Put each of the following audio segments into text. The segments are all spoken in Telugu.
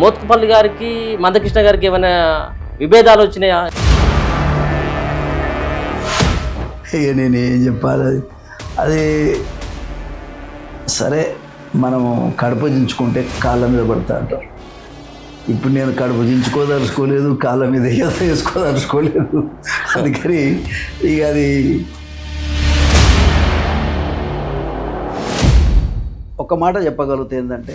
మోత్కుపల్లి గారికి మందకృష్ణ గారికి ఏమైనా విభేదాలు వచ్చినాయా? నేను ఏం చెప్పాలి, అది సరే మనము కడప దించుకుంటే కాళ్ళ మీద పడతా అంటారు. ఇప్పుడు నేను కడప దించుకోదలుచుకోలేదు, కాళ్ళ మీద వేసుకోదలుచుకోలేదు. అందుకని ఇక అది ఒక మాట చెప్పగలుగుతా ఏంటంటే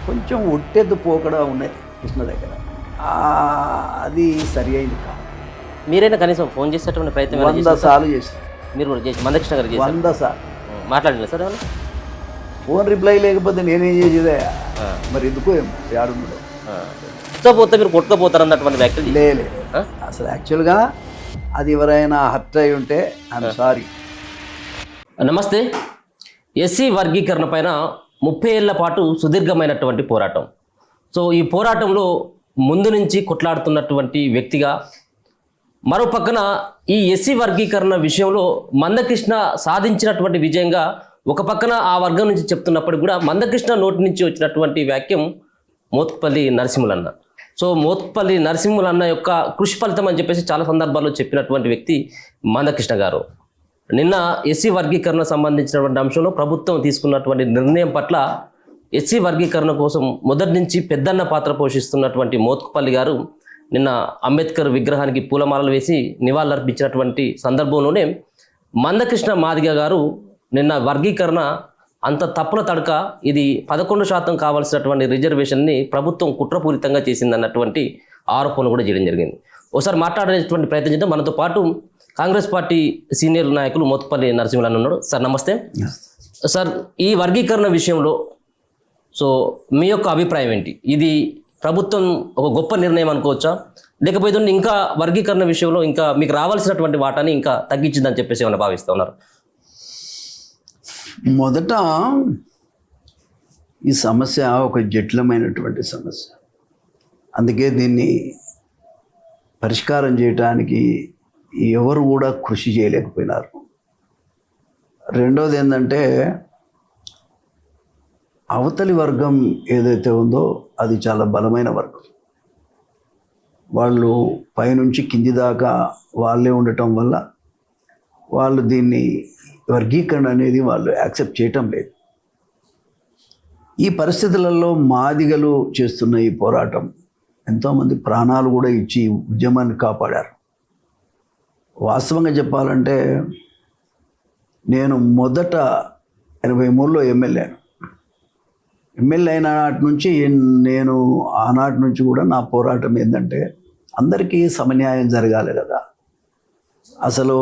కొంచెం ఒట్టెద్దు పోకడా ఉన్నాయి కృష్ణ దగ్గర. అది సరి అయింది కాదు. మీరైనా కనీసం ఫోన్ చేసేటువంటి ప్రయత్నం 100 సార్లు చేశాను. మీరు కూడా చేసి మందకృష్ణ గారికి 100 సార్లు మాట్లాడలేదు సార్ ఏమన్నా? ఫోన్ రిప్లై లేకపోతే నేనేం చేసేదే, మరి ఎందుకో ఏడున్నాడు పోతే మీరు కొట్టుకపోతారు అన్నటువంటి వ్యాఖ్యలు లేదు. అసలు యాక్చువల్గా అది ఎవరైనా హర్ట్ అయి ఉంటే ఐఎమ్ సారీ. నమస్తే. ఎస్సీ వర్గీకరణ పైన 30 ఏళ్ల పాటు సుదీర్ఘమైనటువంటి పోరాటం. సో ఈ పోరాటంలో ముందు నుంచి కొట్లాడుతున్నటువంటి వ్యక్తిగా, మరో పక్కన ఈ ఎస్సీ వర్గీకరణ విషయంలో మందకృష్ణ సాధించినటువంటి విజయంగా ఒక పక్కన ఆ వర్గం నుంచి చెప్తున్నప్పటికీ కూడా మందకృష్ణ నోటి నుంచి వచ్చినటువంటి వాక్యం మోత్కుపల్లి నరసింహులన్న. సో మోత్కుపల్లి నరసింహులన్న యొక్క కృషి ఫలితం అని చెప్పేసి చాలా సందర్భాల్లో చెప్పినటువంటి వ్యక్తి మందకృష్ణ గారు. నిన్న ఎస్సీ వర్గీకరణ సంబంధించినటువంటి అంశంలో ప్రభుత్వం తీసుకున్నటువంటి నిర్ణయం పట్ల ఎస్సీ వర్గీకరణ కోసం మొదటి నుంచి పెద్దన్న పాత్ర పోషిస్తున్నటువంటి మోత్కుపల్లి గారు నిన్న అంబేద్కర్ విగ్రహానికి పూలమాలలు వేసి నివాళులర్పించినటువంటి సందర్భంలోనే మందకృష్ణ మాదిగ గారు నిన్న వర్గీకరణ అంత తప్పుల తడక, ఇది 11% కావాల్సినటువంటి రిజర్వేషన్ని ప్రభుత్వం కుట్రపూరితంగా చేసిందన్నటువంటి ఆరోపణలు కూడా చేయడం జరిగింది. ఒకసారి మాట్లాడేటువంటి ప్రయత్నం చేద్దాం. మనతో పాటు కాంగ్రెస్ పార్టీ సీనియర్ నాయకులు మోత్కుపల్లి నరసింహులన్న ఉన్నాడు. సార్ నమస్తే. సార్, ఈ వర్గీకరణ విషయంలో సో మీ యొక్క అభిప్రాయం ఏంటి? ఇది ప్రభుత్వం ఒక గొప్ప నిర్ణయం అనుకోవచ్చా, లేకపోతే ఇంకా వర్గీకరణ విషయంలో ఇంకా మీకు రావాల్సినటువంటి వాటాని ఇంకా తగ్గించిందని చెప్పేసి ఏమైనా భావిస్తూ ఉన్నారు? మొదట ఈ సమస్య ఒక జటిలమైనటువంటి సమస్య, అందుకే దీన్ని పరిష్కారం చేయడానికి ఎవరు కూడా కృషి చేయలేకపోయినారు. రెండవది ఏంటంటే అవతలి వర్గం ఏదైతే ఉందో అది చాలా బలమైన వర్గం. వాళ్ళు పైనుంచి కింది దాకా వాళ్ళే ఉండటం వల్ల వాళ్ళు దీన్ని వర్గీకరణ అనేది వాళ్ళు యాక్సెప్ట్ చేయటం లేదు. ఈ పరిస్థితులలో మాదిగలు చేస్తున్న ఈ పోరాటం ఎంతోమంది ప్రాణాలు కూడా ఇచ్చి ఉద్యమాన్ని కాపాడారు. వాస్తవంగా చెప్పాలంటే నేను మొదట 83లో ఎమ్మెల్యేను. ఎమ్మెల్యే అయిన నాటి నుంచి నేను ఆనాటి నుంచి కూడా నా పోరాటం ఏంటంటే అందరికీ సమన్యాయం జరగాలి కదా. అసలు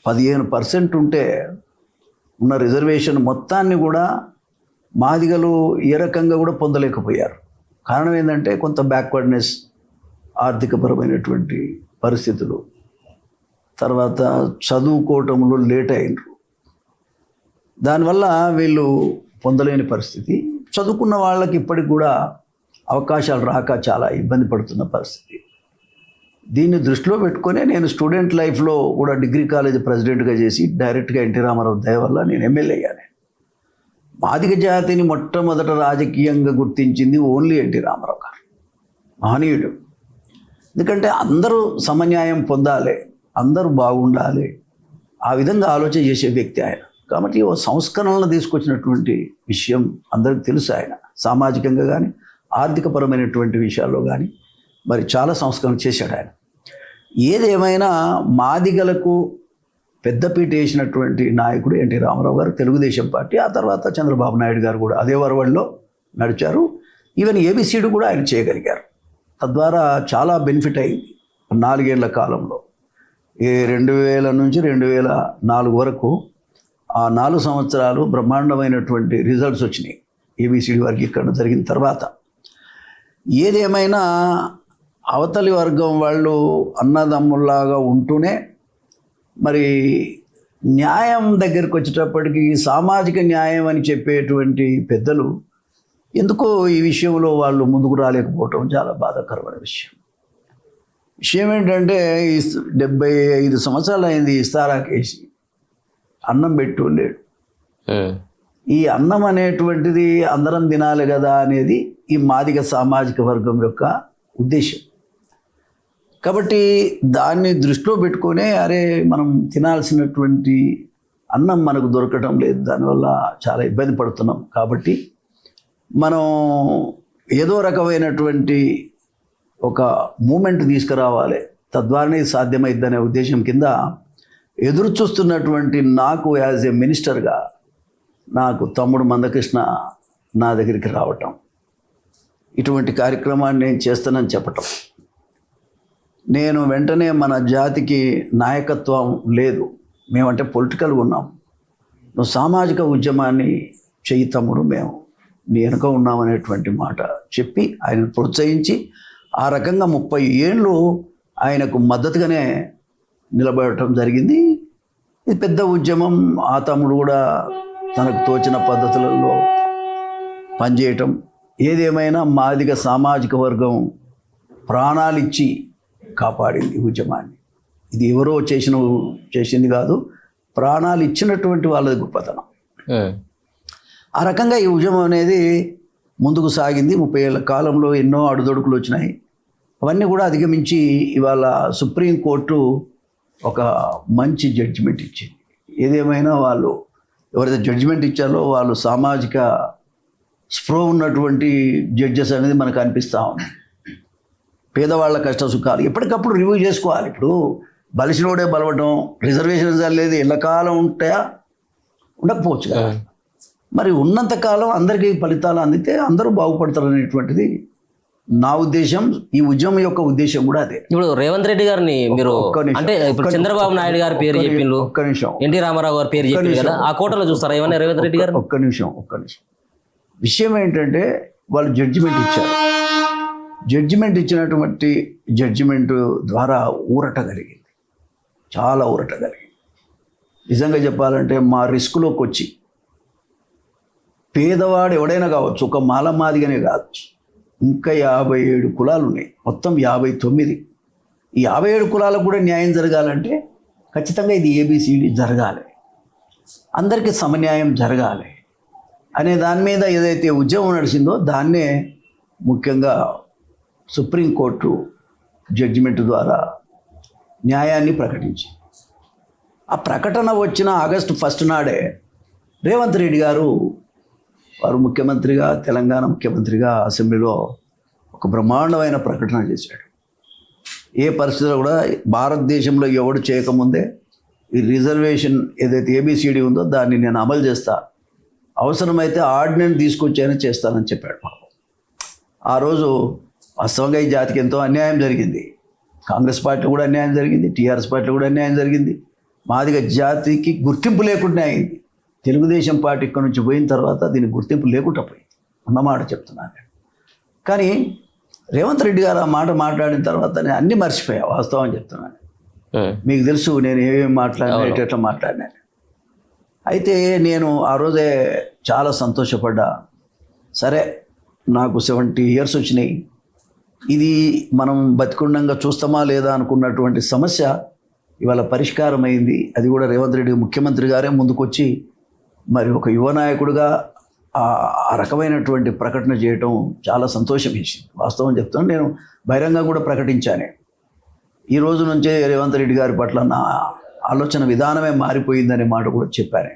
15% ఉంటే ఉన్న రిజర్వేషన్ మొత్తాన్ని కూడా మాదిగలు ఏ రకంగా కూడా పొందలేకపోయారు. కారణం ఏంటంటే కొంత బ్యాక్వర్డ్నెస్, ఆర్థికపరమైనటువంటి పరిస్థితులు, తర్వాత చదువుకోవటంలో లేట్ అయినరు. దానివల్ల వీళ్ళు పొందలేని పరిస్థితి. చదువుకున్న వాళ్ళకి ఇప్పటికి కూడా అవకాశాలు రాక చాలా ఇబ్బంది పడుతున్న పరిస్థితి. దీన్ని దృష్టిలో పెట్టుకొని నేను స్టూడెంట్ లైఫ్లో కూడా డిగ్రీ కాలేజ్ ప్రెసిడెంట్గా చేసి డైరెక్ట్గా ఎన్టీ రామారావు దయ వల్ల నేను ఎమ్మెల్యే అయ్యాను. మాదిగ జాతిని మొట్టమొదట రాజకీయంగా గుర్తించింది ఓన్లీ ఎన్టీ రామారావు గారు, మహనీయుడు. ఎందుకంటే అందరూ సమన్యాయం పొందాలి, అందరూ బాగుండాలి, ఆ విధంగా ఆలోచన చేసే వ్యక్తి ఆయన. కాబట్టి ఓ సంస్కరణలను తీసుకొచ్చినటువంటి విషయం అందరికీ తెలుసు. ఆయన సామాజికంగా కానీ ఆర్థికపరమైనటువంటి విషయాల్లో కానీ మరి చాలా సంస్కరణ చేశాడు ఆయన. ఏదేమైనా మాదిగలకు పెద్దపీట వేసినటువంటి నాయకుడు ఎన్టీ రామారావు గారు, తెలుగుదేశం పార్టీ. ఆ తర్వాత చంద్రబాబు నాయుడు గారు కూడా అదే వరవడిలో నడిచారు. ఈవెన్ ఏబిసిడి కూడా ఆయన చేయగలిగారు. తద్వారా చాలా బెనిఫిట్ అయింది 4 ఏళ్ల కాలంలో. 2000 నుంచి 2004 వరకు ఆ 4 సంవత్సరాలు బ్రహ్మాండమైనటువంటి రిజల్ట్స్ వచ్చినాయి ఏబిసిడి వర్గీకరణ జరిగిన తర్వాత. ఏదేమైనా అవతలి వర్గం వాళ్ళు అన్నదమ్ముల్లాగా ఉంటూనే మరి న్యాయం దగ్గరికి వచ్చేటప్పటికి సామాజిక న్యాయం అని చెప్పేటువంటి పెద్దలు ఎందుకో ఈ విషయంలో వాళ్ళు ముందుకు రాలేకపోవటం చాలా బాధాకరమైన విషయం. విషయం ఏంటంటే 75 సంవత్సరాలు అయింది ఇస్తారా కేసి, అన్నం పెట్టు లేడు. ఈ అన్నం అనేటువంటిది అందరం తినాలి కదా అనేది ఈ మాదిగ సామాజిక వర్గం యొక్క ఉద్దేశం. కాబట్టి దాన్ని దృష్టిలో పెట్టుకొనే అరే మనం తినాల్సినటువంటి అన్నం మనకు దొరకడం లేదు, దానివల్ల చాలా ఇబ్బంది పడుతున్నాం, కాబట్టి మనం ఏదో రకమైనటువంటి ఒక మూమెంట్ తీసుకురావాలి, తద్వారానే సాధ్యమైద్దనే ఉద్దేశం కింద ఎదురు చూస్తున్నటువంటి నాకు యాజ్ ఏ మినిస్టర్గా నాకు తమ్ముడు మందకృష్ణ నా దగ్గరికి రావటం, ఇటువంటి కార్యక్రమాన్ని నేను చేస్తానని చెప్పటం, నేను వెంటనే మన జాతికి నాయకత్వం లేదు, మేమంటే పొలిటికల్గా ఉన్నాం, నువ్వు సామాజిక ఉద్యమాన్ని చెయ్యి తమ్ముడు, మేము నీ వెనుక ఉన్నామనేటువంటి మాట చెప్పి ఆయన ప్రోత్సహించి ఆ రకంగా 30 ఏళ్ళు ఆయనకు మద్దతుగానే నిలబడటం జరిగింది. ఇది పెద్ద ఉద్యమం. ఆ తమ్ముడు కూడా తనకు తోచిన పద్ధతులలో పనిచేయటం, ఏదేమైనా మాదిగ సామాజిక వర్గం ప్రాణాలిచ్చి కాపాడింది ఉద్యమాన్ని. ఇది ఎవరో చేసింది కాదు, ప్రాణాలు ఇచ్చినటువంటి వాళ్ళది గొప్పతనం. ఆ రకంగా ఈ ఉద్యమం అనేది ముందుకు సాగింది. 30 ఏళ్ళ కాలంలో ఎన్నో అడుదొడుకులు వచ్చినాయి. అవన్నీ కూడా అధిగమించి ఇవాళ సుప్రీంకోర్టు ఒక మంచి జడ్జిమెంట్ ఇచ్చింది. ఏదేమైనా వాళ్ళు ఎవరైతే జడ్జిమెంట్ ఇచ్చారో వాళ్ళు సామాజిక స్పృహ ఉన్నటువంటి జడ్జెస్ అనేది మనకు అనిపిస్తూ ఉంది. పేదవాళ్ళ కష్ట సుఖాలు ఎప్పటికప్పుడు రివ్యూ చేసుకోవాలి. ఇప్పుడు బలిసినోడే బలవటం, రిజర్వేషన్ లేదు, ఎల్లకాలం ఉంటాయా, ఉండకపోవచ్చు కదా. మరి ఉన్నంతకాలం అందరికీ ఫలితాలు అందితే అందరూ బాగుపడతారు అనేటువంటిది నా ఉద్దేశం. ఈ ఉద్యమం యొక్క ఉద్దేశం కూడా అదే. ఇప్పుడు రేవంత్ రెడ్డి గారిని మీరు అంటే ఇప్పుడు చంద్రబాబు నాయుడు గారి పేరు చెప్పిండ్రు, ఒక్క నిమిషం, ఎన్టీ రామారావు గారి పేరు చెప్పిండ్రు కదా, ఆ కోటలో చూస్తారా ఏమన్నా రేవంత్ రెడ్డి గారు? ఒక్క నిమిషం. విషయం ఏంటంటే వాళ్ళు జడ్జిమెంట్ ఇచ్చారు. జడ్జిమెంట్ ఇచ్చినటువంటి జడ్జిమెంట్ ద్వారా ఊరట కలిగింది, చాలా ఊరట కలిగింది. నిజంగా చెప్పాలంటే మా రిస్క్లోకి వచ్చి పేదవాడు ఎవడైనా కావచ్చు, ఒక మాదిగనే కాదు, ఇంకా 57 కులాలు ఉన్నాయి, మొత్తం 59. ఈ 57 కులాలకు కూడా న్యాయం జరగాలంటే ఖచ్చితంగా ఇది ABCD జరగాలి, అందరికీ సమన్యాయం జరగాలి అనే దాని మీద ఏదైతే ఉద్యమం నడిచిందో దాన్నే ముఖ్యంగా సుప్రీంకోర్టు జడ్జిమెంట్ ద్వారా న్యాయాన్ని ప్రకటించింది. ఆ ప్రకటన వచ్చిన ఆగస్టు 1 నాడే రేవంత్ రెడ్డి గారు వారు ముఖ్యమంత్రిగా, తెలంగాణ ముఖ్యమంత్రిగా అసెంబ్లీలో ఒక బ్రహ్మాండమైన ప్రకటన చేశాడు. ఏ పరిస్థితిలో కూడా భారతదేశంలో ఎవడు చేయకముందే ఈ రిజర్వేషన్ ఏదైతే ABCD ఉందో దాన్ని నేను అమలు చేస్తా, అవసరమైతే ఆర్డినెన్స్ తీసుకొచ్చానని చేస్తానని చెప్పాడు. ఆ రోజు వాస్తవంగా ఈ జాతికి ఎంతో అన్యాయం జరిగింది. కాంగ్రెస్ పార్టీ కూడా అన్యాయం జరిగింది, TRS పార్టీ కూడా అన్యాయం జరిగింది. మాదిగ జాతికి గుర్తింపు లేకుండా అయింది. తెలుగుదేశం పార్టీ ఇక్కడ నుంచి పోయిన తర్వాత దీనికి గుర్తింపు లేకుండా పోయింది, అన్నమాట చెప్తున్నాను. కానీ రేవంత్ రెడ్డి గారు ఆ మాట మాట్లాడిన తర్వాత నేను అన్నీ మర్చిపోయా, వాస్తవం చెప్తున్నాను. మీకు తెలుసు నేను ఏమేమి మాట్లాడినా, ఎట్లా మాట్లాడినాను. అయితే నేను ఆ రోజే చాలా సంతోషపడ్డా. సరే, నాకు 70 years వచ్చినాయి, ఇది మనం బతికుండంగా చూస్తామా లేదా అనుకున్నటువంటి సమస్య ఇవాళ పరిష్కారం అయింది. అది కూడా రేవంత్ రెడ్డి ముఖ్యమంత్రి గారే ముందుకొచ్చి మరి ఒక యువ నాయకుడిగా ఆ రకమైనటువంటి ప్రకటన చేయటం చాలా సంతోషం వేసింది. వాస్తవం చెప్తాను, నేను బహిరంగంగా కూడా ప్రకటించాను. ఈ రోజు నుంచే రేవంత్ రెడ్డి గారి పట్ల నా ఆలోచన విధానమే మారిపోయిందనే మాట కూడా చెప్పాను.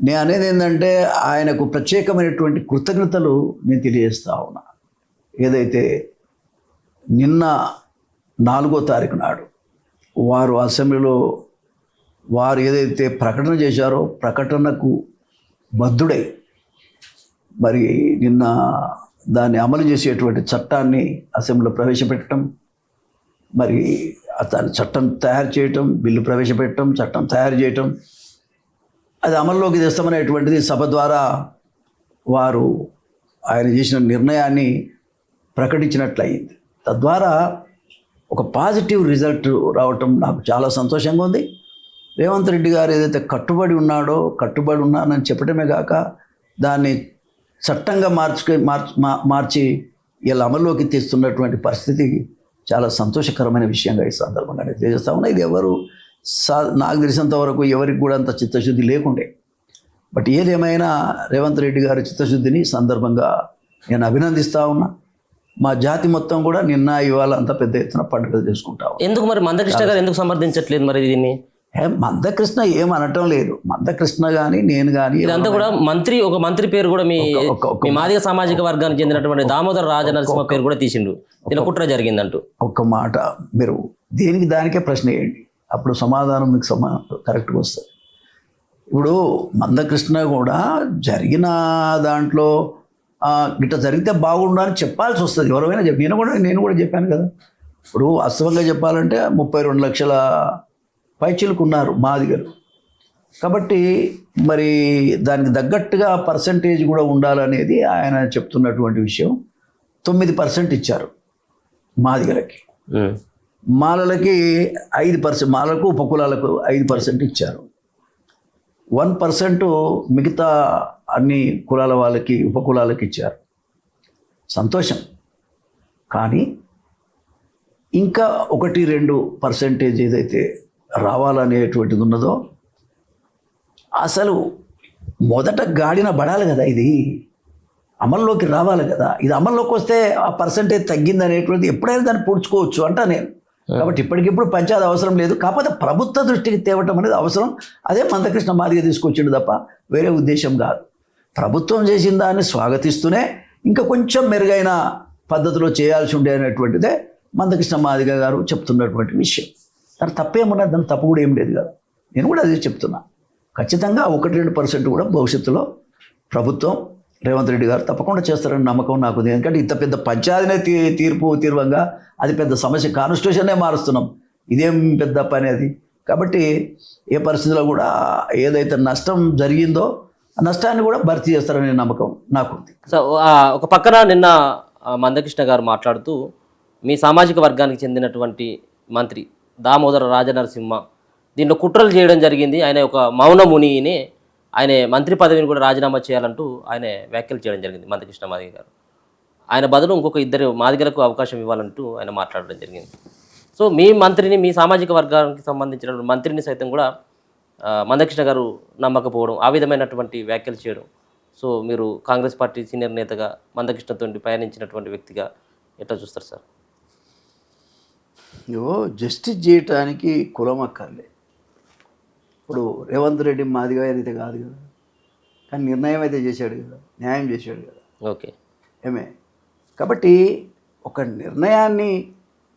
నేను అనేది ఏంటంటే ఆయనకు ప్రత్యేకమైనటువంటి కృతజ్ఞతలు నేను తెలియజేస్తా ఉన్నా. ఏదైతే నిన్న 4వ తారీఖు నాడు వారు అసెంబ్లీలో వారు ఏదైతే ప్రకటన చేశారో ప్రకటనకు బద్ధుడై మరి నిన్న దాన్ని అమలు చేసేటువంటి చట్టాన్ని అసెంబ్లీలో ప్రవేశపెట్టడం, మరి అతను చట్టం తయారు చేయటం, బిల్లు ప్రవేశపెట్టడం, చట్టం తయారు చేయటం, అది అమల్లోకి తెస్తామనేటువంటిది సభ ద్వారా వారు ఆయన చేసిన నిర్ణయాన్ని ప్రకటించినట్లయింది. తద్వారా ఒక పాజిటివ్ రిజల్ట్ రావటం నాకు చాలా సంతోషంగా ఉంది. రేవంత్ రెడ్డి గారు ఏదైతే కట్టుబడి ఉన్నానని చెప్పడమే కాక దాన్ని చట్టంగా మార్చి ఇలా అమల్లోకి తెస్తున్నటువంటి పరిస్థితి చాలా సంతోషకరమైన విషయంగా ఈ సందర్భంగా నేను తెలియజేస్తా ఉన్నా. ఇది నాకు తెలిసినంత వరకు ఎవరికి కూడా అంత చిత్తశుద్ధి లేకుండే. బట్ ఏదేమైనా రేవంత్ రెడ్డి గారి చిత్తశుద్ధిని సందర్భంగా నేను అభినందిస్తూ ఉన్నా. మా జాతి మొత్తం కూడా నిన్న ఇవాళ అంత పెద్ద ఎత్తున పండుగలు చేసుకుంటాం. ఎందుకు మరి మందకృష్ణ గారు ఎందుకు సమర్థించట్లేదు మరి దీన్ని? మందకృష్ణ ఏమనటం లేదు. మందకృష్ణ కానీ నేను కానీ ఇదంతా కూడా ఒక మంత్రి పేరు కూడా మీ మాదిగ సామాజిక వర్గానికి చెందినటువంటి దామోదర రాజనరసింహ పేరు కూడా తీసిండు. ఇలా కుట్ర జరిగిందంటూ ఒక్క మాట మీరు దేనికి దానికే ప్రశ్న వేయండి, అప్పుడు సమాధానం మీకు కరెక్ట్గా వస్తుంది. ఇప్పుడు మందకృష్ణ కూడా జరిగిన దాంట్లో గిట్ట జరిగితే బాగుండాలని చెప్పాల్సి వస్తుంది. ఎవరైనా నేను కూడా చెప్పాను కదా. ఇప్పుడు వాస్తవంగా చెప్పాలంటే 32 లక్షల పైచిలకు ఉన్నారు మాదిగలు. కాబట్టి మరి దానికి తగ్గట్టుగా పర్సంటేజ్ కూడా ఉండాలనేది ఆయన చెప్తున్నటువంటి విషయం. 9% ఇచ్చారు మాదిగలకి, మాలలకి 5%, మాలకు ఉపకులాలకు 5% ఇచ్చారు. 1% మిగతా అన్ని కులాల వాళ్ళకి ఉపకులాలకు ఇచ్చారు. సంతోషం. కానీ ఇంకా 1-2% ఏదైతే రావాలనేటువంటిది ఉన్నదో అసలు మొదట గాడిన పడాలి కదా, ఇది అమల్లోకి రావాలి కదా. ఇది అమల్లోకి వస్తే ఆ పర్సంటేజ్ తగ్గింది అనేటువంటిది ఎప్పుడైనా దాన్ని పూడ్చుకోవచ్చు అంటా నేను. కాబట్టి ఇప్పటికిప్పుడు పంచాయతీ అవసరం లేదు, కాకపోతే ప్రభుత్వ దృష్టికి తేవటం అనేది అవసరం. అదే మందకృష్ణ మాదిగ తీసుకొచ్చిండు తప్ప వేరే ఉద్దేశం కాదు. ప్రభుత్వం చేసిన దాన్ని స్వాగతిస్తూనే ఇంకా కొంచెం మెరుగైన పద్ధతిలో చేయాల్సి ఉండే అనేటువంటిదే మందకృష్ణ మాదిగ గారు చెప్తున్నటువంటి విషయం. దాని తప్పేమున్నది, దాని తప్పు కూడా ఏం లేదు కదా. నేను కూడా అదే చెప్తున్నా. ఖచ్చితంగా 1-2% కూడా భవిష్యత్తులో ప్రభుత్వం రేవంత్ రెడ్డి గారు తప్పకుండా చేస్తారని నమ్మకం నాకు ఉంది. ఎందుకంటే ఇంత పెద్ద పంచాయతీనే తీర్వంగా అది పెద్ద సమస్య. కాన్స్టిట్యూషన్నే మారుస్తున్నాం, ఇదేం పెద్ద పని అది. కాబట్టి ఏ పరిస్థితిలో కూడా ఏదైతే నష్టం జరిగిందో ఆ నష్టాన్ని కూడా భర్తీ చేస్తారనే నమ్మకం నాకుంది. సో ఒక పక్కన నిన్న మందకృష్ణ గారు మాట్లాడుతూ మీ సామాజిక వర్గానికి చెందినటువంటి మంత్రి దామోదర రాజనరసింహ దీంట్లో కుట్రలు చేయడం జరిగింది, ఆయన ఒక మౌన మునిని, ఆయన మంత్రి పదవిని కూడా రాజీనామా చేయాలంటూ ఆయన వ్యాఖ్యలు చేయడం జరిగింది మందకృష్ణ మాదిగ గారు. ఆయన బదులు ఇంకొక 2 మాదిగలకు అవకాశం ఇవ్వాలంటూ ఆయన మాట్లాడడం జరిగింది. సో మీ మంత్రిని, మీ సామాజిక వర్గానికి సంబంధించిన మంత్రిని సైతం కూడా మందకృష్ణ గారు నమ్మకపోవడం, ఆ విధమైనటువంటి వ్యాఖ్యలు చేయడం, సో మీరు కాంగ్రెస్ పార్టీ సీనియర్ నేతగా మందకృష్ణతో పయనించినటువంటి వ్యక్తిగా ఎట్లా చూస్తారు సార్? జస్టిస్ చేయటానికి కులం అక్కర్లే. ఇప్పుడు రేవంత్ రెడ్డి మాదిగా అయితే కాదు కదా, కానీ నిర్ణయం అయితే చేశాడు కదా, న్యాయం చేశాడు కదా. ఓకే ఏమే. కాబట్టి ఒక నిర్ణయాన్ని,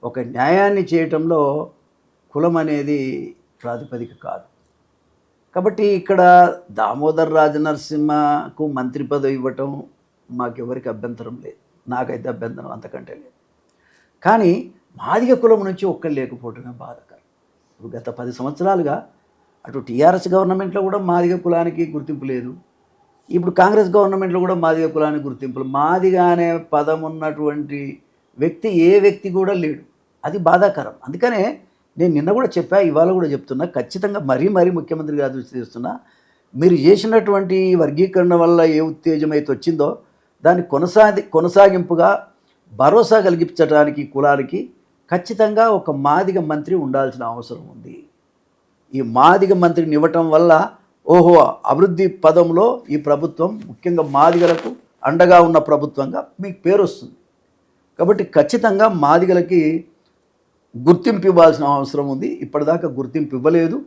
ఒక న్యాయాన్ని చేయటంలో కులం అనేది ప్రాతిపదిక కాదు. కాబట్టి ఇక్కడ దామోదర్ రాజనరసింహకు మంత్రి పదవి ఇవ్వటం మాకెవరికి అభ్యంతరం లేదు, నాకైతే అభ్యంతరం అంతకంటే లేదు. కానీ మాదిగ కులం నుంచి ఒక్కరు లేకపోవటమే బాధాకరం. ఇప్పుడు గత 10 సంవత్సరాలుగా అటు టీఆర్ఎస్ గవర్నమెంట్లో కూడా మాదిగ కులానికి గుర్తింపు లేదు, ఇప్పుడు కాంగ్రెస్ గవర్నమెంట్లో కూడా మాదిగ కులానికి గుర్తింపులు. మాదిగ అనే పదం ఉన్నటువంటి వ్యక్తి ఏ వ్యక్తి కూడా లేడు. అది బాధాకరం. అందుకనే నేను నిన్న కూడా చెప్పా, ఇవాళ కూడా చెప్తున్నా, ఖచ్చితంగా మరీ ముఖ్యమంత్రి గారు దృష్టి చేస్తున్నా, మీరు చేసినటువంటి వర్గీకరణ వల్ల ఏ ఉత్తేజం అయితే వచ్చిందో దాన్ని కొనసాగింపుగా భరోసా కలిగించడానికి కులానికి ఖచ్చితంగా ఒక మాదిగ మంత్రి ఉండాల్సిన అవసరం ఉంది. ఈ మాదిగ మంత్రిని ఇవ్వటం వల్ల అభివృద్ధి పదంలో ఈ ప్రభుత్వం ముఖ్యంగా మాదిగలకు అండగా ఉన్న ప్రభుత్వంగా మీకు పేరు వస్తుంది. కాబట్టి ఖచ్చితంగా మాదిగలకి గుర్తింపు ఇవ్వాల్సిన అవసరం ఉంది. ఇప్పటిదాకా గుర్తింపు ఇవ్వలేదు,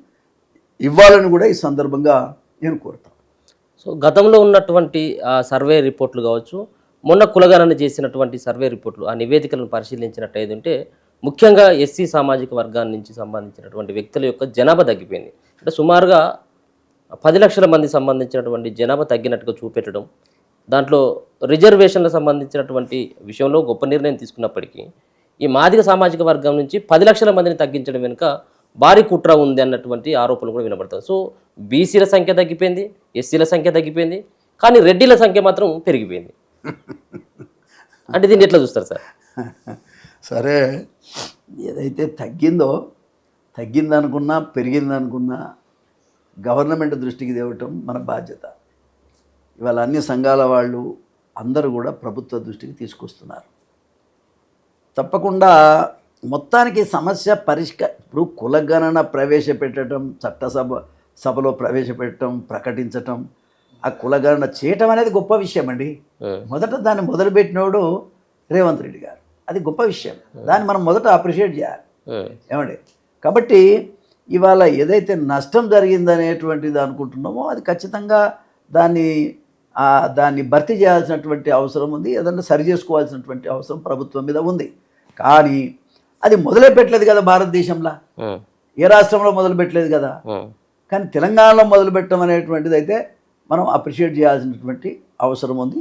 ఇవ్వాలని కూడా ఈ సందర్భంగా నేను కోరుతాను. సో గతంలో ఉన్నటువంటి సర్వే రిపోర్ట్లు కావచ్చు, మొన్న కులగణన చేసినటువంటి సర్వే రిపోర్ట్లు, ఆ నివేదికలను పరిశీలించినట్టయితే ముఖ్యంగా ఎస్సీ సామాజిక వర్గాన్ని నుంచి సంబంధించినటువంటి వ్యక్తుల యొక్క జనాభా తగ్గిపోయింది. అంటే సుమారుగా 10 లక్షల మంది సంబంధించినటువంటి జనాభా తగ్గినట్టుగా చూపెట్టడం, దాంట్లో రిజర్వేషన్లకు సంబంధించినటువంటి విషయంలో గొప్ప నిర్ణయం తీసుకున్నప్పటికీ ఈ మాదిగ సామాజిక వర్గం నుంచి 10 లక్షల మందిని తగ్గించడం వెనుక భారీ కుట్ర ఉంది అన్నటువంటి ఆరోపణలు కూడా వినబడతాయి. సో బీసీల సంఖ్య తగ్గిపోయింది, ఎస్సీల సంఖ్య తగ్గిపోయింది, కానీ రెడ్డిల సంఖ్య మాత్రం పెరిగిపోయింది. అంటే దీన్ని ఎట్లా చూస్తారు సార్? సరే, ఏదైతే తగ్గిందనుకున్నా పెరిగిందనుకున్నా గవర్నమెంట్ దృష్టికి తేవటం మన బాధ్యత. ఇవాళ అన్ని సంఘాల వాళ్ళు అందరూ కూడా ప్రభుత్వ దృష్టికి తీసుకొస్తున్నారు. తప్పకుండా మొత్తానికి సమస్య ఇప్పుడు కులగణన ప్రవేశపెట్టడం, సభలో ప్రవేశపెట్టడం, ప్రకటించటం, ఆ కులగణన చేయటం అనేది గొప్ప విషయం అండి. మొదట దాన్ని మొదలుపెట్టినోడు రేవంత్ రెడ్డి గారు. అది గొప్ప విషయం. దాన్ని మనం మొదట అప్రిషియేట్ చేయాలి ఏమండి. కాబట్టి ఇవాళ ఏదైతే నష్టం జరిగిందనేటువంటిది అనుకుంటున్నామో అది ఖచ్చితంగా దాన్ని భర్తీ చేయాల్సినటువంటి అవసరం ఉంది. ఏదన్నా సరి చేసుకోవాల్సినటువంటి అవసరం ప్రభుత్వం మీద ఉంది. కానీ అది మొదలే పెట్టలేదు కదా భారతదేశంలో, ఏ రాష్ట్రంలో మొదలు పెట్టలేదు కదా. కానీ తెలంగాణలో మొదలు పెట్టడం అనేటువంటిది అయితే మనం అప్రిషియేట్ చేయాల్సినటువంటి అవసరం ఉంది.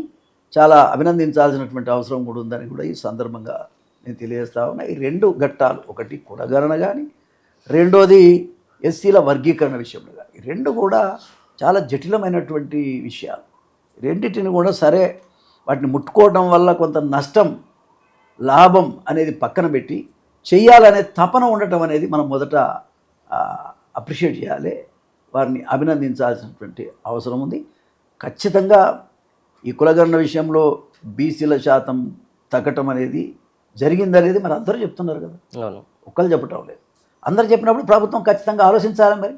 చాలా అభినందించాల్సినటువంటి అవసరం కూడా ఉందని కూడా ఈ సందర్భంగా నేను తెలియజేస్తా ఉన్నా. ఈ రెండు ఘట్టాలు, ఒకటి కులగణన కానీ, రెండోది ఎస్సీల వర్గీకరణ విషయంలో కానీ, ఈ రెండు కూడా చాలా జటిలమైనటువంటి విషయాలు. రెండింటిని కూడా సరే వాటిని ముట్టుకోవడం వల్ల కొంత నష్టం లాభం అనేది పక్కన పెట్టి చెయ్యాలనే తపన ఉండటం అనేది మనం మొదట అప్రిషియేట్ చేయాలి, వారిని అభినందించాల్సినటువంటి అవసరం ఉంది. ఖచ్చితంగా ఈ కులగణన విషయంలో బీసీల శాతం తగ్గటం అనేది జరిగిందనేది మరి అందరూ చెప్తున్నారు కదా, ఒక్కరు చెప్పటం లేదు. అందరు చెప్పినప్పుడు ప్రభుత్వం ఖచ్చితంగా ఆలోచించాలి. మరి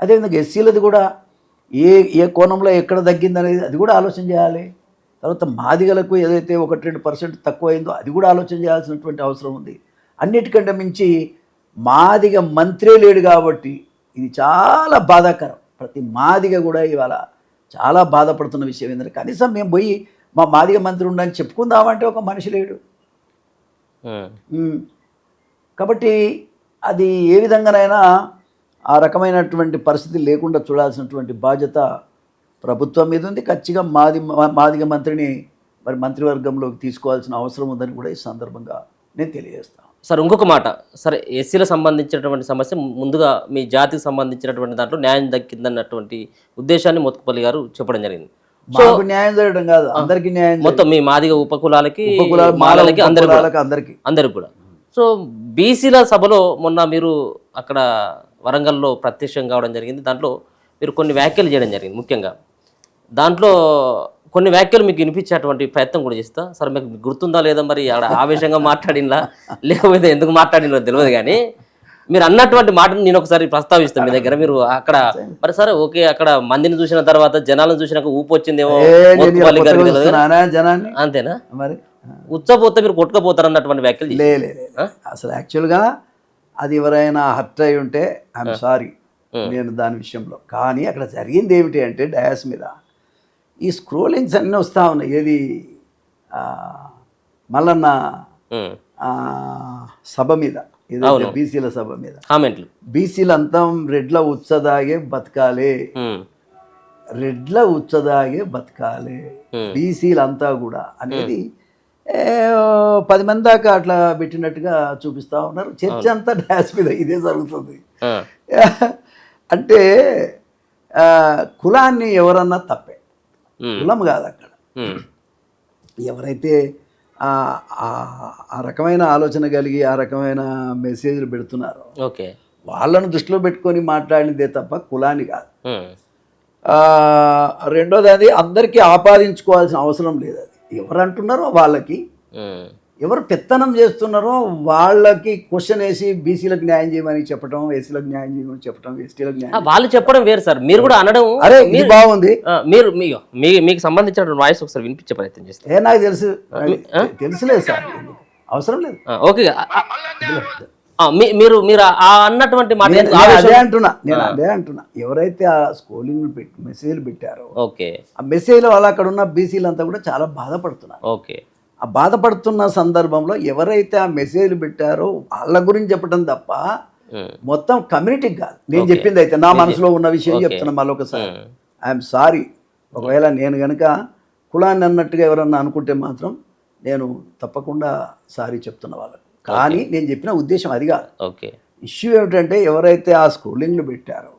అదేవిధంగా ఎస్సీలది కూడా ఏ కోణంలో ఎక్కడ తగ్గిందనేది అది కూడా ఆలోచన చేయాలి. తర్వాత మాదిగలకు ఏదైతే 1-2% తక్కువైందో అది కూడా ఆలోచన చేయాల్సినటువంటి అవసరం ఉంది. అన్నిటికంటే మించి మాదిగ మంత్రే లేడు కాబట్టి ఇది చాలా బాధాకరం. ప్రతి మాదిగ కూడా ఇవాళ చాలా బాధపడుతున్న విషయం ఏంటంటే కనీసం మేము పోయి మా మాదిగ మంత్రి ఉండని చెప్పుకుందామంటే ఒక మనిషి లేడు. కాబట్టి అది ఏ విధంగానైనా ఆ రకమైనటువంటి పరిస్థితి లేకుండా చూడాల్సినటువంటి బాధ్యత ప్రభుత్వం మీద ఉంది. ఖచ్చితంగా మాదిగ మంత్రిని మరి మంత్రివర్గంలోకి తీసుకోవాల్సిన అవసరం ఉందని కూడా ఈ సందర్భంగా నేను తెలియజేస్తాను. సార్ ఇంకొక మాట, సరే ఎస్సీలకు సంబంధించినటువంటి సమస్య ముందుగా మీ జాతికి సంబంధించినటువంటి దాంట్లో న్యాయం దక్కిందన్నటువంటి ఉద్దేశాన్ని మోత్కుపల్లి గారు చెప్పడం జరిగింది. మాకు న్యాయం జరగడం కాదు, అందరికీ న్యాయం, మొత్తం మీ మాదిగ ఉపకులాలకి మాలలకి అందరికి కూడా. సో బీసీల సభలో మొన్న మీరు అక్కడ వరంగల్లో ప్రత్యక్షం కావడం జరిగింది. దాంట్లో మీరు కొన్ని వ్యాఖ్యలు చేయడం జరిగింది. ముఖ్యంగా దాంట్లో కొన్ని వ్యాఖ్యలు మీకు వినిపించేటువంటి ప్రయత్నం కూడా చేస్తా. సరే మీకు గుర్తుందా లేదా మరి అక్కడ ఆవేశంగా మాట్లాడినా లేకపోతే ఎందుకు మాట్లాడినో తెలియదు, కానీ మీరు అన్నటువంటి మాటను నేను ఒకసారి ప్రస్తావిస్తాను మీ దగ్గర. మీరు అక్కడ మరి సరే ఓకే, అక్కడ మందిని చూసిన తర్వాత జనాలను చూసినాక ఊపు వచ్చిందేమో జనాన్ని, అంతేనా? మరి ఉచ్చపోతే మీరు కొట్టుకపోతారు అన్నటువంటి వ్యాఖ్యలు అసలు యాక్చువల్గా అది ఎవరైనా హర్ట్ అయి ఉంటే ఐఎమ్ సారీ నేను దాని విషయంలో. కానీ అక్కడ జరిగింది ఏమిటి అంటే డయాస్ మీద ఈ స్క్రోలింగ్స్ అన్నీ వస్తూ ఉన్నాయి. ఏది మల్లన్న సభ మీద, ఏదైతే బీసీల సభ మీద కామెంట్లు, బీసీలు అంతా రెడ్ల ఉచ్చదాగే బతకాలి, రెడ్ల ఉచ్చదాగే బతకాలి బీసీలంతా కూడా అనేది 10 మంది దాకా అట్లా పెట్టినట్టుగా చూపిస్తూ ఉన్నారు. చర్చ అంతా డాష్ మీద ఇదే జరుగుతుంది. అంటే కులాన్ని ఎవరన్నా తప్పే, కులం కాదు అక్కడ. ఎవరైతే ఆ రకమైన ఆలోచన కలిగి ఆ రకమైన మెసేజ్లు పెడుతున్నారో వాళ్ళను దృష్టిలో పెట్టుకొని మాట్లాడినదే తప్ప కులాన్ని కాదు. రెండోది అది అందరికీ ఆపాదించుకోవాల్సిన అవసరం లేదు. అది ఎవరు అంటున్నారో వాళ్ళకి, ఎవరు పెత్తనం చేస్తున్నారో వాళ్ళకి క్వశ్చన్ వేసి బీసీలకు న్యాయం చేయమని చెప్పడం, ఎస్సీలకు న్యాయం చేయమని చెప్పడం, ఎస్టీలకు న్యాయం వాళ్ళు చెప్పడం వేరు సార్. మీరు కూడా అనడం అరే ఇది బాగుంది. మీరు మీకు సంబంధించిన వాయిస్ ఒకసారి వినిపించే ప్రయత్నం చేస్తే. నాకు తెలుసులేదు సార్, అవసరం లేదు. ఓకే, మీరు అన్నటువంటి మాట అదే అంటున్నా ఎవరైతే ఆ స్క్రోలింగ్ మెసేజ్లు పెట్టారో ఓకే, ఆ మెసేజ్లో వాళ్ళు అక్కడ ఉన్న బీసీలు అంతా కూడా చాలా బాధపడుతున్నారు. ఓకే, ఆ బాధపడుతున్న సందర్భంలో ఎవరైతే ఆ మెసేజ్లు పెట్టారో వాళ్ళ గురించి చెప్పడం తప్ప మొత్తం కమ్యూనిటీకి కాదు. నేను చెప్పింది అయితే నా మనసులో ఉన్న విషయం చెప్తున్నా మళ్ళొకసారి. ఐఎమ్ సారీ, ఒకవేళ నేను కనుక కులాన్ని అన్నట్టుగా ఎవరన్నా అనుకుంటే మాత్రం నేను తప్పకుండా సారీ చెప్తున్న వాళ్ళకి. కానీ నేను చెప్పిన ఉద్దేశం అది కాదు. ఇష్యూ ఏమిటంటే ఎవరైతే ఆ స్క్రోలింగ్లు పెట్టారో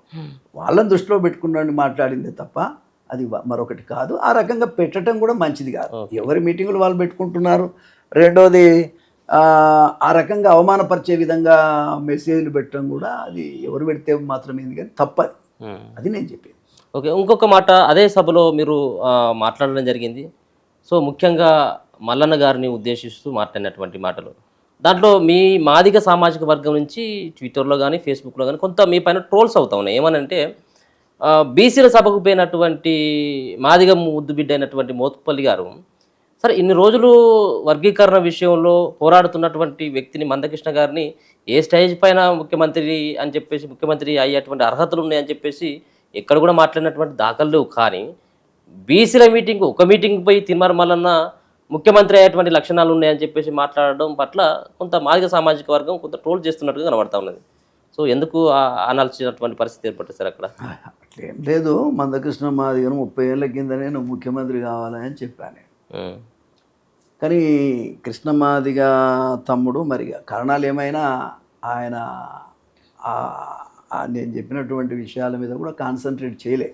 వాళ్ళని దృష్టిలో పెట్టుకున్నాను మాట్లాడిందే తప్ప అది మరొకటి కాదు. ఆ రకంగా పెట్టడం కూడా మంచిది కాదు. ఎవరి మీటింగులు వాళ్ళు పెట్టుకుంటున్నారు. రెండోది ఆ రకంగా అవమానపరిచే విధంగా మెసేజ్లు పెట్టడం కూడా అది ఎవరు పెడితే మాత్రమేంది కానీ తప్పది. అది నేను చెప్పేది. ఓకే, ఇంకొక మాట అదే సభలో మీరు మాట్లాడడం జరిగింది. సో ముఖ్యంగా మల్లన్న గారిని ఉద్దేశిస్తూ మాట్లాడినటువంటి మాటలు, దాంట్లో మీ మాదిగ సామాజిక వర్గం నుంచి ట్విట్టర్లో కానీ ఫేస్బుక్లో కానీ కొంత మీ పైన ట్రోల్స్ అవుతా ఉన్నాయి. ఏమనంటే బీసీల సభకు పోయినటువంటి మాదిగ ముద్దు బిడ్డ అయినటువంటి మోత్కుపల్లి గారు సరే ఇన్ని రోజులు వర్గీకరణ విషయంలో పోరాడుతున్నటువంటి వ్యక్తిని మందకృష్ణ గారిని ఏ స్టేజ్ పైన ముఖ్యమంత్రి అని చెప్పేసి ముఖ్యమంత్రి అయ్యేటువంటి అర్హతలు ఉన్నాయని చెప్పేసి ఎక్కడ కూడా మాట్లాడినటువంటి దాఖలు లేవు. కానీ బీసీల మీటింగ్ ఒక మీటింగ్ పోయి తిమ్మర మల్లన్న ముఖ్యమంత్రి అయ్యేటువంటి లక్షణాలు ఉన్నాయని చెప్పేసి మాట్లాడడం పట్ల కొంత మాదిగ సామాజిక వర్గం కొంత ట్రోల్ చేస్తున్నట్టుగా కనబడతా ఉన్నది. సో ఎందుకు అనాల్సినటువంటి పరిస్థితి ఏర్పడుతుంది సార్ అక్కడ? అట్లేం లేదు. మందకృష్ణ మాదిగను 30 ఏళ్ళ కిందనే నువ్వు ముఖ్యమంత్రి కావాలని చెప్పాను. కానీ కృష్ణమాదిగ తమ్ముడు మరి కారణాలు ఏమైనా ఆయన నేను చెప్పినటువంటి విషయాల మీద కూడా కాన్సన్ట్రేట్ చేయలే.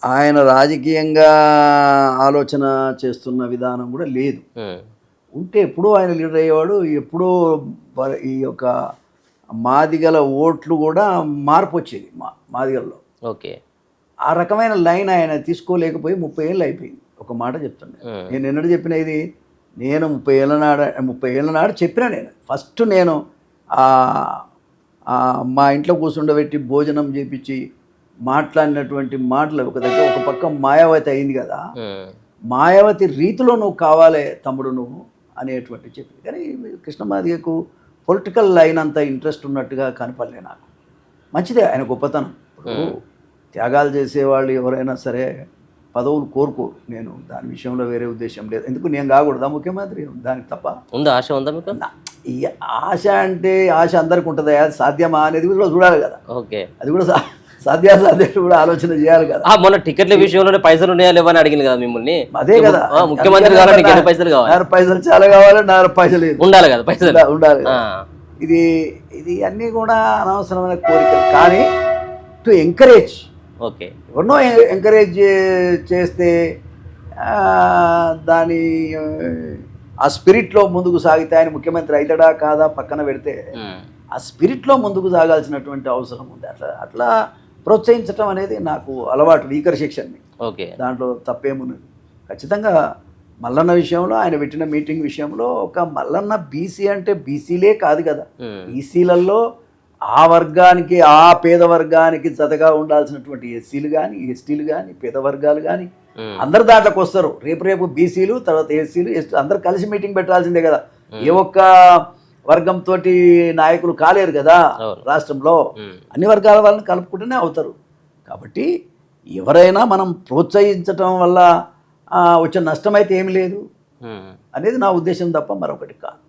ఆయన రాజకీయంగా ఆలోచన చేస్తున్న విధానం కూడా లేదు. ఉంటే ఎప్పుడూ ఆయన లీడర్ అయ్యేవాడు. ఎప్పుడూ ఈ యొక్క మాదిగల ఓట్లు కూడా మార్పు వచ్చేది మాదిగల్లో. ఓకే, ఆ రకమైన లైన్ ఆయన తీసుకోలేకపోయి 30 ఏళ్ళు అయిపోయింది. ఒక మాట చెప్తాను, నేను ఎన్నడూ చెప్పిన ఇది నేను 30 ఏళ్ళ నాడు చెప్పిన నేను ఫస్ట్ నేను మా ఇంట్లో కూర్చుండబెట్టి భోజనం చేపించి మాట్లాడినటువంటి మాటలు ఒక దగ్గర ఒక పక్క మాయావతి అయింది కదా, మాయావతి రీతిలో నువ్వు కావాలి తమ్ముడు నువ్వు అనేటువంటి చెప్పింది. కానీ కృష్ణమాదిగకు పొలిటికల్ లైన్ అంత ఇంట్రెస్ట్ ఉన్నట్టుగా కనపడలే నాకు. మంచిదే ఆయన గొప్పతనం. ఇప్పుడు త్యాగాలు చేసేవాళ్ళు ఎవరైనా సరే పదవులు కోరుకోరు. నేను దాని విషయంలో వేరే ఉద్దేశం లేదు. ఎందుకు నేను కాకూడదా ముఖ్యమంత్రి? దానికి తప్ప ఉందా ఆశ ఉందా మీకు? ఈ ఆశ అంటే ఆశ అందరికి ఉంటుందా? అది సాధ్యమా అనేది కూడా చూడాలి కదా. ఓకే, అది కూడా సాధ్యాసాధ్యాలు కూడా ఆలోచన చేయాలి కదా. మొన్న టికెట్ల విషయంలోనే పైసలు ఉన్నాయా లేవని అడిగింది కదా మిమ్మల్ని. అదే కదా, ముఖ్యమంత్రి కావాలంటే మీకు ఎన్ని పైసలు కావాలి? 4 పైసలు చాలా కావాలి, 4 పైసలు ఉండాలి కదా, పైసలు ఉండాలి. ఇది అన్నీ కూడా అనవసరమైన కోరికలు. కానీ టు ఎంకరేజ్, ఓకే, ఎవరినో ఎంకరేజ్ చేస్తే దాని ఆ స్పిరిట్లో ముందుకు సాగితే ఆయన ముఖ్యమంత్రి అవుతాడా కాదా పక్కన పెడితే ఆ స్పిరిట్లో ముందుకు సాగాల్సినటువంటి అవసరం ఉంది. అట్లా ప్రోత్సహించడం అనేది నాకు అలవాటు, వీకర్ సెక్షన్ని. ఓకే, దాంట్లో తప్పేమున్నది. ఖచ్చితంగా మల్లన్న విషయంలో ఆయన పెట్టిన మీటింగ్ విషయంలో ఒక మల్లన్న బీసీ అంటే బీసీలే కాదు కదా, బీసీలలో ఆ వర్గానికి ఆ పేద వర్గానికి జతగా ఉండాల్సినటువంటి ఎస్సీలు కానీ ఎస్టీలు కానీ పేద వర్గాలు కానీ అందరు దాంట్లోకి వస్తారు. రేపు బీసీలు తర్వాత ఎస్సీలు ఎస్టీ అందరు కలిసి మీటింగ్ పెట్టాల్సిందే కదా. ఏ ఒక్క వర్గంతో నాయకులు కాలేరు కదా రాష్ట్రంలో. అన్ని వర్గాల వాళ్ళని కలుపుకుంటూనే అవుతారు. కాబట్టి ఎవరైనా మనం ప్రోత్సహించటం వల్ల వచ్చే నష్టం అయితే ఏమి లేదు అనేది నా ఉద్దేశం తప్ప మరొకటి కాదు.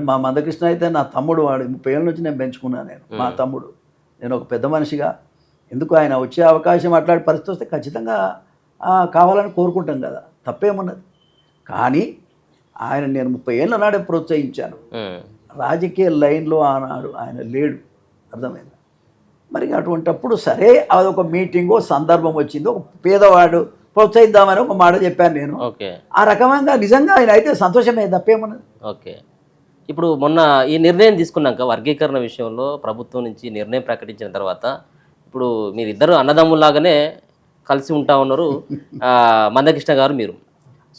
మా మందకృష్ణ అయితే నా తమ్ముడు, వాడు 30 ఏళ్ళ నుంచి నేను పెంచుకున్నాను. నేను మా తమ్ముడు, నేను ఒక పెద్ద మనిషిగా ఎందుకు ఆయన వచ్చే అవకాశం మాట్లాడే పరిస్థితి వస్తే ఖచ్చితంగా కావాలని కోరుకుంటాం కదా, తప్పేమున్నది. కానీ ఆయన నేను 30 ఏళ్ళ నాడే ప్రోత్సహించాను. రాజకీయ లైన్లో ఆనాడు ఆయన లేడు, అర్థమైంది. మరి అటువంటప్పుడు సరే అదొక మీటింగో సందర్భం వచ్చింది, ఒక పేదవాడు ప్రోత్సహిద్దామని ఒక మాట చెప్పాను నేను. ఆ రకంగా నిజంగా ఆయన అయితే సంతోషమే, తప్పేమున్నది. ఓకే, ఇప్పుడు మొన్న ఈ నిర్ణయం తీసుకున్నాక వర్గీకరణ విషయంలో ప్రభుత్వం నుంచి నిర్ణయం ప్రకటించిన తర్వాత ఇప్పుడు మీరిద్దరు అన్నదమ్ముల్లాగానే కలిసి ఉంటా ఉన్నారు మందకృష్ణ గారు మీరు.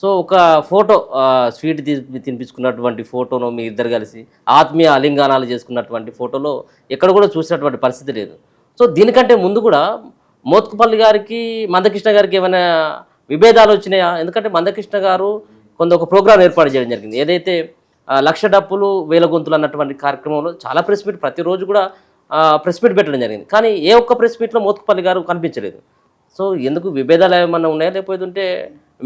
సో ఒక ఫోటో స్వీట్ తినిపించుకున్నటువంటి ఫోటోను మీ ఇద్దరు కలిసి ఆత్మీయ అలింగానాలు చేసుకున్నటువంటి ఫోటోలో ఎక్కడ కూడా చూసినటువంటి పరిస్థితి లేదు. సో దీనికంటే ముందు కూడా మోత్కుపల్లి గారికి మందకృష్ణ గారికి ఏమైనా విభేదాలు వచ్చినాయా? ఎందుకంటే మందకృష్ణ గారు ఒక ప్రోగ్రాం ఏర్పాటు చేయడం జరిగింది, ఏదైతే 1,00,000 డప్పులు 1,000 గొంతులు అన్నటువంటి కార్యక్రమంలో చాలా ప్రెస్ మీట్ ప్రతిరోజు కూడా ప్రెస్ మీట్ పెట్టడం జరిగింది. కానీ ఏ ఒక్క ప్రెస్ మీట్లో మోత్కుపల్లి గారు కనిపించలేదు. సో ఎందుకు విభేదాలు ఏమన్నా ఉన్నాయా, లేకపోతే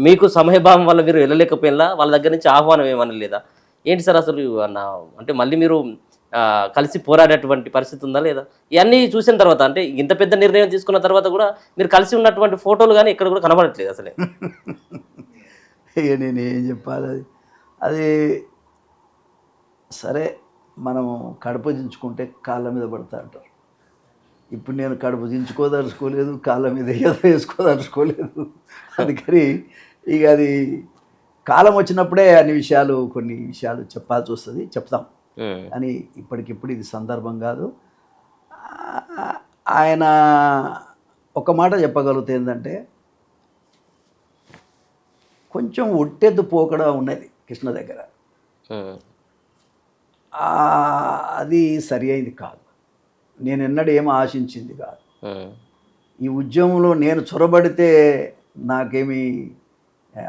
మీకు సమయభావం వల్ల మీరు వెళ్ళలేకపోయినా వాళ్ళ దగ్గర నుంచి ఆహ్వానం ఏమన్నా లేదా? ఏంటి సార్ అసలు అంటే మళ్ళీ మీరు కలిసి పోరాడేటువంటి పరిస్థితి ఉందా లేదా? ఇవన్నీ చూసిన తర్వాత అంటే ఇంత పెద్ద నిర్ణయం తీసుకున్న తర్వాత కూడా మీరు కలిసి ఉన్నటువంటి ఫోటోలు కానీ ఇక్కడ కూడా కనబడట్లేదు అసలే. నేను ఏం చెప్పాలి, అది సరే మనము కడుపు దించుకుంటే కాళ్ళ మీద పడతా అంటారు. ఇప్పుడు నేను కడుపు దించుకోదలుచుకోలేదు, కాళ్ళ మీద వేసుకోదలుచుకోలేదు. అందుకని ఇక అది కాలం వచ్చినప్పుడే కొన్ని విషయాలు చెప్పాల్సి వస్తుంది, చెప్తాం. అని ఇప్పటికిప్పుడు ఇది సందర్భం కాదు. ఆయన ఒక మాట చెప్పగలుగుతుంది ఏంటంటే కొంచెం ఒట్టెద్దు పోకడా ఉన్నది కృష్ణ దగ్గర, అది సరి అయింది కాదు. నేను ఎన్నడూ ఏమో ఆశించింది కాదు. ఈ ఉద్యమంలో నేను చొరబడితే నాకేమీ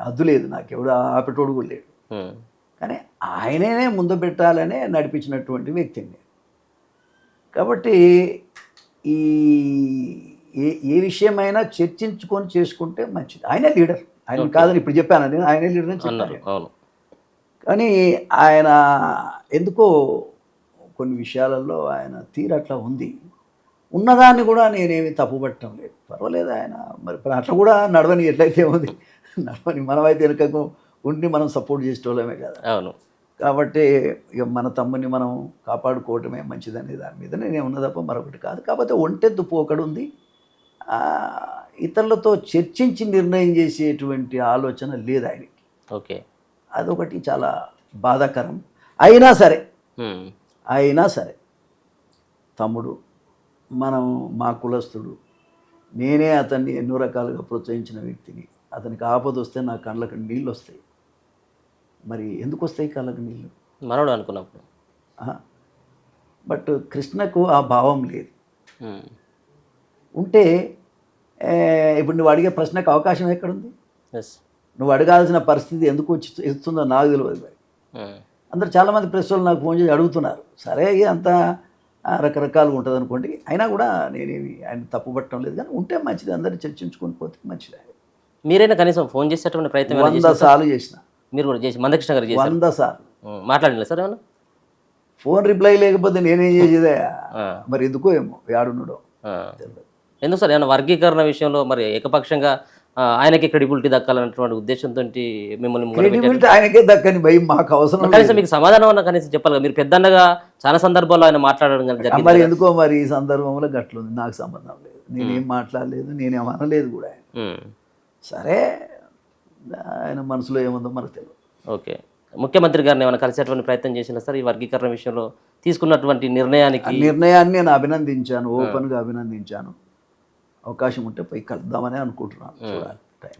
అద్దు లేదు, నాకెవడు ఆపేటోడు కూడా లేడు. ఉమ్. కానీ ఆయననే ముందు పెట్టాలనే నడిపించినటువంటి వ్యక్తిని. కాబట్టి ఈ ఏ విషయమైనా చర్చించుకొని చేసుకుంటే మంచిది. ఆయనే లీడర్, ఆయన కాదని ఇప్పుడు చెప్పాను నేను, ఆయనే లీడర్ అని అన్నారు. చెప్పాను. అవును. కానీ ఆయన ఎందుకో కొన్ని విషయాలలో ఆయన తీరు అట్లా ఉంది. ఉన్నదాన్ని కూడా నేనేమి తప్పుపట్టడం లేదు, పర్వాలేదు ఆయన మరి అట్లా కూడా నడవని, ఎట్లయితే ఉంది నడవని. మనమైతే వెనుకకు ఉండి మనం సపోర్ట్ చేసేటోళ్ళమే కదా. అవును. కాబట్టి ఇక మన తమ్ముని మనం కాపాడుకోవటమే మంచిదనే దాని మీద నేను ఉన్న తప్ప మరొకటి కాదు. కాకపోతే ఒంటెద్దు పోకడు ఉంది. ఇతరులతో చర్చించి నిర్ణయం చేసేటువంటి ఆలోచన లేదు ఆయనకి. ఓకే. అదొకటి చాలా బాధాకరం. అయినా సరే తమ్ముడు, మనం మా కులస్తుడు, నేనే అతన్ని ఎన్నో రకాలుగా ప్రోత్సహించిన వ్యక్తిని. అతనికి ఆపద వస్తే నా కళ్ళకి నీళ్ళు వస్తాయి. మరి ఎందుకు వస్తాయి కళ్ళకి నీళ్ళు? మనోడు అనుకున్నప్పుడు. బట్ కృష్ణకు ఆ భావం లేదు. ఉంటే ఇప్పుడు నువ్వు అడిగే ప్రశ్నకు అవకాశం ఎక్కడుంది? నువ్వు అడగాల్సిన పరిస్థితి ఎందుకు ఇస్తుందో నాకు తెలియదు. మరి అందరు చాలామంది ప్రెస్ వాళ్ళు నాకు ఫోన్ చేసి అడుగుతున్నారు. సరే అంత రకరకాలుగా ఉంటుంది అనుకోండి, అయినా కూడా నేనేమి ఆయన తప్పుపట్టడం లేదు. కానీ ఉంటే మంచిది, అందరినీ చర్చించుకొని పోతే మంచిది. మీరైనా కనీసం ఫోన్ చేసేటువంటి ప్రయత్నం 100 సార్లు చేసిన. మీరు కూడా చేసి మందకృష్ణ గారు చేసి 100 సార్లు మాట్లాడలేదు సార్ ఏమన్నా? ఫోన్ రిప్లై లేకపోతే నేనేం చేసేదే. మరి ఎందుకో ఏమో ఏడున్నాడో తెలియదు. ఎందుకు సార్ ఏమన్నా వర్గీకరణ విషయంలో మరి ఏకపక్షంగా ఆయనకి క్రెడిబిలిటీ దక్కాలన్నటువంటి ఉద్దేశంతో మిమ్మల్ని క్రెడిబిలిటీ ఆయనకే దక్కని భయం మాకు అవసరం. కనీసం మీకు సమాధానం అన్న కనీసం చెప్పాలి కదా. మీరు పెద్దన్నగా చాలా సందర్భాల్లో ఆయన మాట్లాడడం జరిగింది. మరి ఎందుకో మరి ఈ సందర్భంలో గట్లుంది, నాకు సంబంధం లేదు, నేనేం మాట్లాడలేదు, నేనేం అనలేదు కూడా. సరే ఆయన మనసులో ఏముందో మనకు తెలియదు. ఓకే. ముఖ్యమంత్రి గారిని ఏమైనా కలిసేటువంటి ప్రయత్నం చేసినా సార్ ఈ వర్గీకరణ విషయంలో తీసుకున్నటువంటి నిర్ణయాన్ని నేను అభినందించాను, ఓపెన్గా అభినందించాను. అవకాశం ఉంటే పోయి కలుద్దామని అనుకుంటున్నాను. చూడాలి, టైం.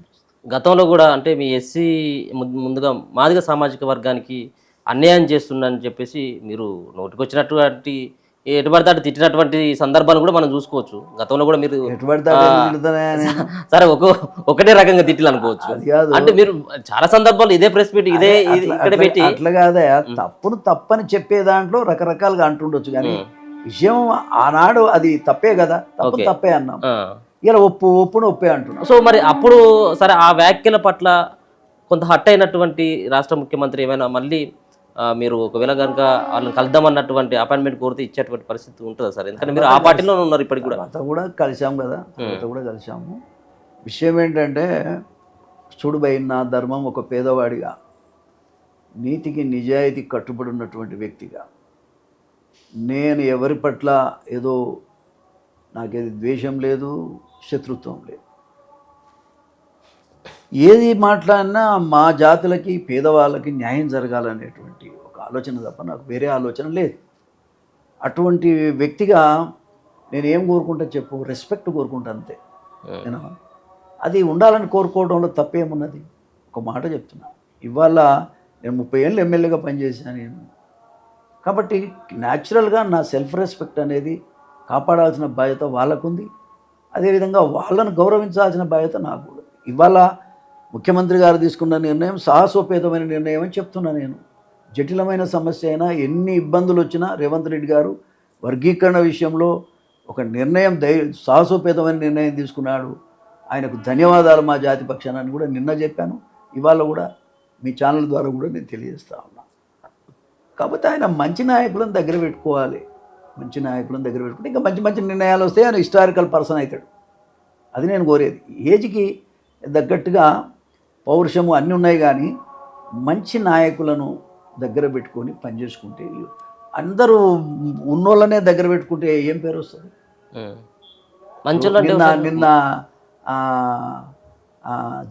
గతంలో కూడా అంటే మీ ఎస్సీ ముందుగా మాదిగ సామాజిక వర్గానికి అన్యాయం చేస్తుందని చెప్పేసి మీరు నోటికొచ్చినటువంటి ఎటుబడితే అటు తిట్టినటువంటి సందర్భాలు కూడా మనం చూసుకోవచ్చు. గతంలో కూడా మీరు సరే ఒకటే రకంగా తిట్లు అనుకోవచ్చు. అంటే మీరు చాలా సందర్భాలు ఇదే ప్రెస్ మీట్ ఇదే ఇక్కడ పెట్టి అట్లా కాదా, తప్పును తప్పని చెప్పే దాంట్లో రకరకాలుగా అంటుండొచ్చు. కానీ విషయం ఆనాడు అది తప్పే కదా, తప్పే అన్నాం. ఇలా ఒప్పును ఒప్పే అంటున్నాం. సో మరి అప్పుడు సరే ఆ వ్యాఖ్యల పట్ల కొంత హట్ అయినటువంటి రాష్ట్ర ముఖ్యమంత్రి ఏమైనా మళ్ళీ మీరు ఒకవేళ కనుక వాళ్ళని కలుద్దామన్నటువంటి అపాయింట్మెంట్ కోరితే ఇచ్చేటువంటి పరిస్థితి ఉంటుందా సార్? ఎందుకంటే మీరు ఆ పార్టీలో ఉన్నారు ఇప్పటికి కూడా. కూడా కలిసాము కదా, కూడా కలిసాము. విషయం ఏంటంటే చూడుబై, నా ధర్మం ఒక పేదవాడిగా, నీతికి నిజాయితీ కట్టుబడి ఉన్నటువంటి వ్యక్తిగా, నేను ఎవరి పట్ల ఏదో నాకేది ద్వేషం లేదు, శత్రుత్వం లేదు. ఏది మాట్లాడినా మా జాతులకి, పేదవాళ్ళకి న్యాయం జరగాలనేటువంటి ఒక ఆలోచన తప్ప నాకు వేరే ఆలోచన లేదు. అటువంటి వ్యక్తిగా నేను ఏం కోరుకుంటా చెప్పు, రెస్పెక్ట్ కోరుకుంటా అంతే. నేను అది ఉండాలని కోరుకోవడంలో తప్పేమున్నది? ఒక మాట చెప్తున్నా, ఇవాళ నేను 30 ఏళ్ళు ఎమ్మెల్యేగా పనిచేశాను నేను. కాబట్టి న్యాచురల్గా నా సెల్ఫ్ రెస్పెక్ట్ అనేది కాపాడాల్సిన బాధ్యత వాళ్ళకుంది. అదేవిధంగా వాళ్ళను గౌరవించాల్సిన బాధ్యత నాకు కూడా. ఇవాళ ముఖ్యమంత్రి గారు తీసుకున్న నిర్ణయం సాహసోపేతమైన నిర్ణయం అని చెప్తున్నా నేను. జటిలమైన సమస్య అయినా, ఎన్ని ఇబ్బందులు వచ్చినా రేవంత్ రెడ్డి గారు వర్గీకరణ విషయంలో ఒక నిర్ణయం సాహసోపేతమైన నిర్ణయం తీసుకున్నాడు. ఆయనకు ధన్యవాదాలు మా జాతి పక్షాన్ని కూడా నిన్న చెప్పాను, ఇవాళ కూడా మీ ఛానల్ ద్వారా కూడా నేను తెలియజేస్తా ఉన్నా. కాకపోతే ఆయన మంచి నాయకులను దగ్గర పెట్టుకోవాలి. మంచి నాయకులను దగ్గర పెట్టుకుంటే ఇంకా మంచి మంచి నిర్ణయాలు వస్తాయి. ఆయన హిస్టారికల్ పర్సన్ అవుతాడు. అది నేను కోరేది. ఏజ్కి తగ్గట్టుగా పౌరుషము అన్నీ ఉన్నాయి, కానీ మంచి నాయకులను దగ్గర పెట్టుకొని పనిచేసుకుంటే, అందరూ ఉన్నోళ్ళనే దగ్గర పెట్టుకుంటే ఏం పేరు వస్తుంది? నిన్న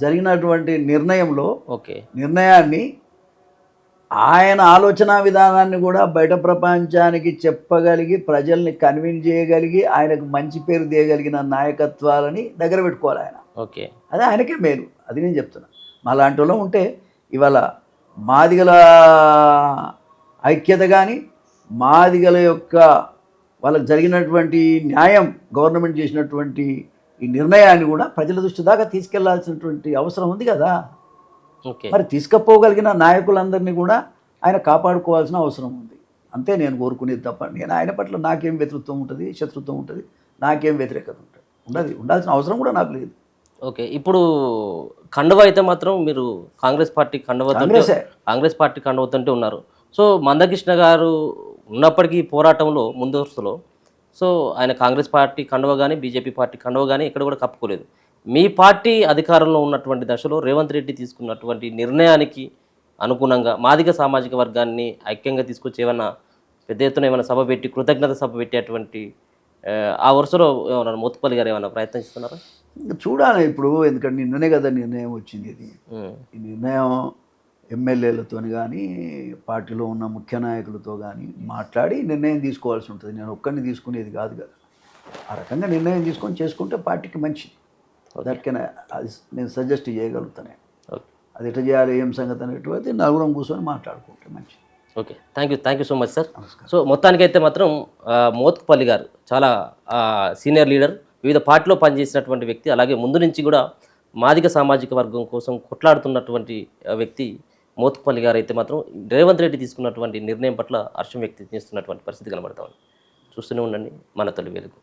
జరిగినటువంటి నిర్ణయాన్ని, ఆయన ఆలోచన విధానాన్ని కూడా బయట ప్రపంచానికి చెప్పగలిగి, ప్రజల్ని కన్విన్స్ చేయగలిగి, ఆయనకు మంచి పేరు తీయగలిగిన నాయకత్వాలని దగ్గర పెట్టుకోవాలి ఆయన. ఓకే, అదే ఆయనకే మేలు. అది నేను చెప్తున్నా. మా లాంటి వాళ్ళు ఉంటే ఇవాళ మాదిగల ఐక్యత కానీ, మాదిగల యొక్క వాళ్ళకి జరిగినటువంటి న్యాయం, గవర్నమెంట్ చేసినటువంటి ఈ నిర్ణయాన్ని కూడా ప్రజల దృష్టి దాకా తీసుకెళ్లాల్సినటువంటి అవసరం ఉంది కదా. ఓకే. మరి తీసుకుపోగలిగిన నాయకులందరినీ కూడా ఆయన కాపాడుకోవాల్సిన అవసరం ఉంది. అంతే నేను కోరుకునేది తప్ప నేను ఆయన పట్ల నాకేం వ్యతిత్వం ఉంటుంది, శత్రుత్వం ఉంటుంది, నాకేం వ్యతిరేకత ఉంటుంది ఉండాల్సిన అవసరం కూడా నాకు లేదు. ఓకే. ఇప్పుడు కండువ అయితే మాత్రం మీరు కాంగ్రెస్ పార్టీ కాంగ్రెస్ పార్టీ కండువతుంటే ఉన్నారు. సో మందకృష్ణ గారు ఉన్నప్పటికీ ఈ పోరాటంలో ముందస్తులో సో ఆయన కాంగ్రెస్ పార్టీ కండువ కానీ బీజేపీ పార్టీ కండువ కానీ ఇక్కడ కూడా కప్పుకోలేదు. మీ పార్టీ అధికారంలో ఉన్నటువంటి దశలో రేవంత్ రెడ్డి తీసుకున్నటువంటి నిర్ణయానికి అనుగుణంగా మాదిగ సామాజిక వర్గాన్ని ఐక్యంగా తీసుకొచ్చి ఏమన్నా పెద్ద ఎత్తున ఏమైనా సభ పెట్టి కృతజ్ఞత సభ పెట్టేటువంటి ఆ వరుసలో ఏమన్నా మోత్పల్లి గారు ఏమైనా ప్రయత్నిస్తున్నారా? చూడాలి ఇప్పుడు, ఎందుకంటే నిన్ననే కదా నిర్ణయం వచ్చింది. ఇది ఈ నిర్ణయం ఎమ్మెల్యేలతో కానీ పార్టీలో ఉన్న ముఖ్య నాయకులతో కానీ మాట్లాడి నిర్ణయం తీసుకోవాల్సి ఉంటుంది. నేను ఒక్కడిని తీసుకునేది కాదు కదా. ఆ రకంగా నిర్ణయం తీసుకొని చేసుకుంటే పార్టీకి మంచిది. దానికైనా అది నేను సజెస్ట్ చేయగలుగుతాను. అది ఎట్లా చేయాలి, ఏం సంగతి అనేటువంటి నలుగురం కూర్చొని మాట్లాడుకుంటే మంచిది. Okay, thank you so much sir. So మొత్తానికైతే మాత్రం మోత్కుపల్లి గారు చాలా సీనియర్ లీడర్, వివిధ పార్టీలో పనిచేసినటువంటి వ్యక్తి, అలాగే ముందు నుంచి కూడా మాదిగ సామాజిక వర్గం కోసం కొట్లాడుతున్నటువంటి వ్యక్తి మోత్కుపల్లి గారు అయితే మాత్రం రేవంత్ రెడ్డి తీసుకున్నటువంటి నిర్ణయం పట్ల హర్షం వ్యక్తం చేస్తున్నటువంటి పరిస్థితి కనబడతా ఉంది. చూస్తూనే ఉండండి మన తొలి వెలుగు.